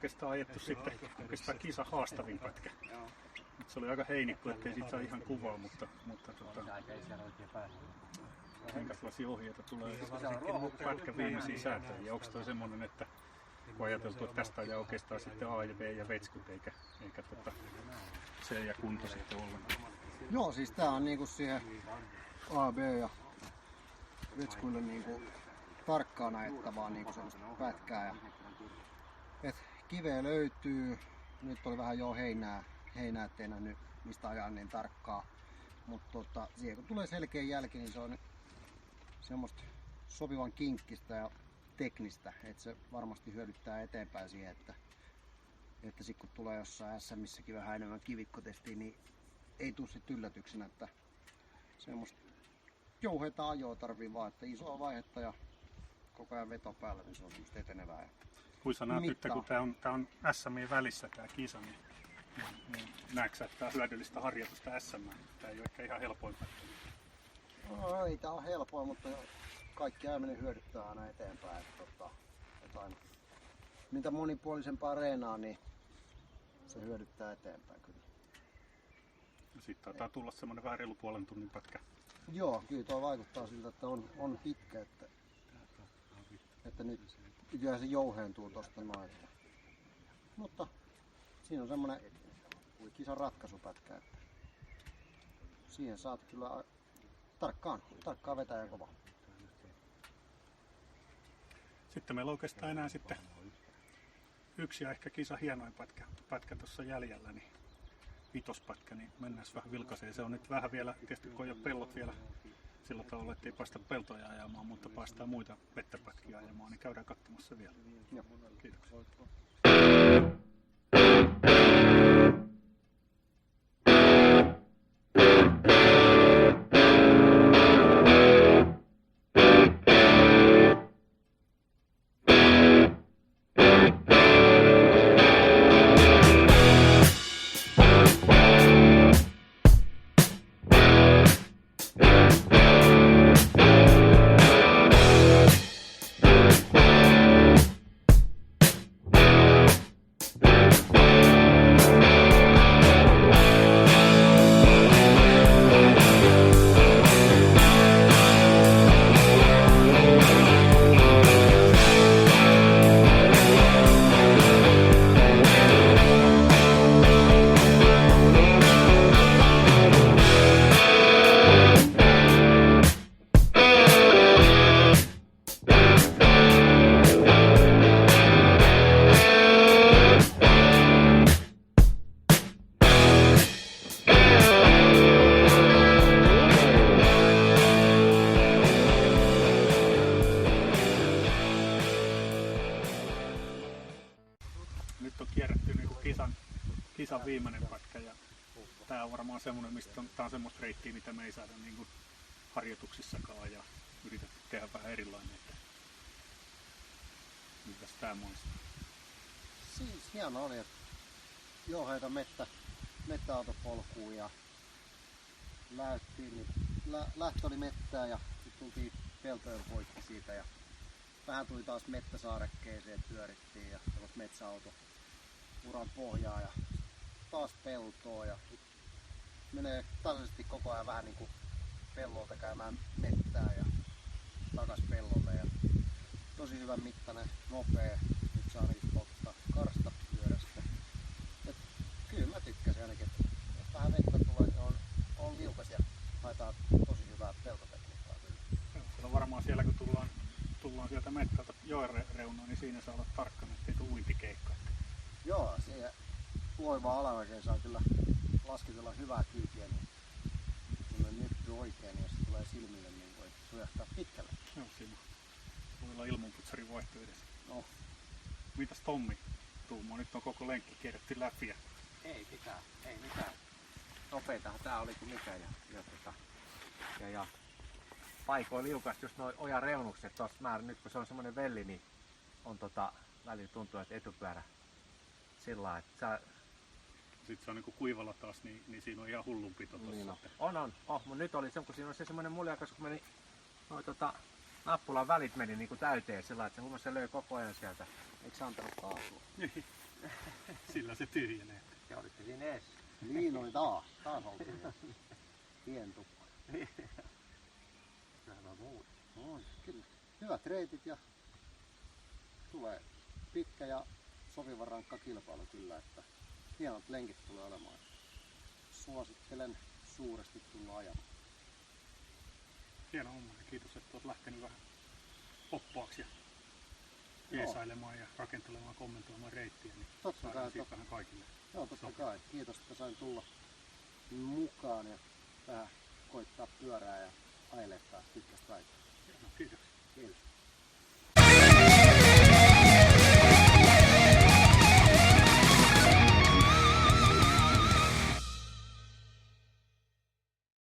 oikeastaan ajettu sitten oikeastaan kisan haastavin pätkä. Se oli aika heinikko, ettei siitä saa ihan kuvaa, mutta minkälaisia ohjeita tulee pätkän viimeisiä sääntöjä? Onko toi semmoinen, että kun ajateltu, että tästä ajaa oikeastaan sitten A ja B ja vetskut eikä C ja kunto sitten ollenkaan? Joo, siis tää on niinku siihen A, B ja vetskuille niinku tarkkaan ajettavaa niinku semmoista pätkää. Ja, et kiveä löytyy, nyt oli vähän jo heinää ettei nähnyt mistä ajaa niin tarkkaa. Mutta siihen kun tulee selkeä jälki, niin se on semmoista sopivan kinkkistä ja teknistä, että se varmasti hyödyttää eteenpäin siihen, että sit kun tulee jossain SM:issäkin vähän enemmän kivikkotestiä, niin ei tule sit yllätyksenä, että semmoista jouheita ajoa tarvii vaan, että isoa vaihetta ja koko ajan veto päällä, niin se on semmoista etenevää. Kuinka näet nyt, kun tää on SM:n välissä tää kisa, niin näetkö sä, että tää on hyödyllistä harjoitusta SM:ään? Tää ei ole ehkä ihan helpoin pätkä. No, ei tää ole helpoin, mutta kaikki ajaminen hyödyttää aina eteenpäin. Jotain, mitä monipuolisempaa reenaa, niin se hyödyttää eteenpäin kyllä. Sitten taitaa tulla semmonen vähän reilu puolen tunnin pätkä. Joo, kyllä tuo vaikuttaa siltä, että on pitkä, että nyt kyllä se jouheentuu tosta noin. Mutta siinä on semmonen kisan ratkaisupätkä, että siihen saat kyllä tarkkaan vetää ja kova. Sitten meillä oikeastaan enää sitten yksi ja ehkä kisa hienoin pätkä tuossa jäljellä, niin vitospätkä, niin mennään vähän vilkaiseen. Se on nyt vähän vielä, tietysti kun ei ole pellot vielä sillä tavalla, ettei päästä peltoja ajamaan, mutta päästään muita vettäpätkiä ajamaan, niin käydään katsomassa vielä. Joo. Kiitoksia. Nyt on kierretty niin kisan viimeinen pätkä ja tää on varmaan semmonen, mistä tää on semmoista reittiä, mitä me ei saada niin kuin harjoituksissakaan ja yritetty tehdä vähän erilainen. Mitäs tää muistaa? Siis hieno oli, että jouheita mettäautopolkuun ja lähtö oli mettää ja sitten tultiin peltojen poikki siitä ja vähän tuli taas mettäsaarekkeeseen, pyörittiin ja metsäauto uran pohjaa ja taas peltoa ja menee tasaisesti koko ajan vähän niin kuin pellolta käymään mettää ja takas pellolle ja tosi hyvän mittainen, nopea, nyt saa ainakin polttaa karsta pyörästä. Et kyllä mä tykkäsin ainakin, että jos vähän vettä tulee, niin on liukas ja haetaan tosi hyvää peltotekniikkaa kyllä. No varmaan siellä kun tullaan sieltä mettältä joen reunaan, niin siinä saa olla tarkkana, ettei tule uintikeikkaa. Joo, siihen loivaa alamäkeen saa kyllä lasketella hyvää kyytiä, niin kun on nyppy oikein, niin jos se tulee silmille, niin voi sujahtaa pitkälle. Joo, siinä voi olla ilmanputsarin vaihto edessä. No. Mitäs Tommi tuumaa? Nyt on koko lenkki kierretty läpi. Ei mitään. Nopeitahan tää oli kuin mikä ja paikoin liukasti just noin ojan reunukset tosta määrä. Nyt kun se on semmonen velli, niin on välillä tuntuu, että etupyörä sillä lailla, että sitten se on niinku kuivalla taas, niin siinä on ihan hullunpito tossa. Niin on. Mutta nyt oli se, kun siinä on se semmoinen muljakas, kun meni nappulan välit meni niinku täyteen sillä lailla, että se löi koko ajan sieltä. Eikö se antanut kaasua? Sillä se tyhjenee. Te olitte siinä ees. Niin oli taas oltiin. Tien tukka. Hyvä muuta. No, kyllä. Hyvät reitit ja tulee pitkä ja sopivan rankka kilpailu kyllä, että hienot lenkit tulee olemaan. Suosittelen suuresti tulla ajamaan. Hieno homma ja kiitos, että olet lähtenyt vähän oppaaksi ja jeesailemaan ja rakentelemaan, kommentoimaan reittiä. Niin Totta kai, siitä vähän kaikille. Joo, totta kai. Kiitos, että sain tulla mukaan ja vähän koittaa pyörää ja ailettaa pitkästä aikaa. No, kiitos.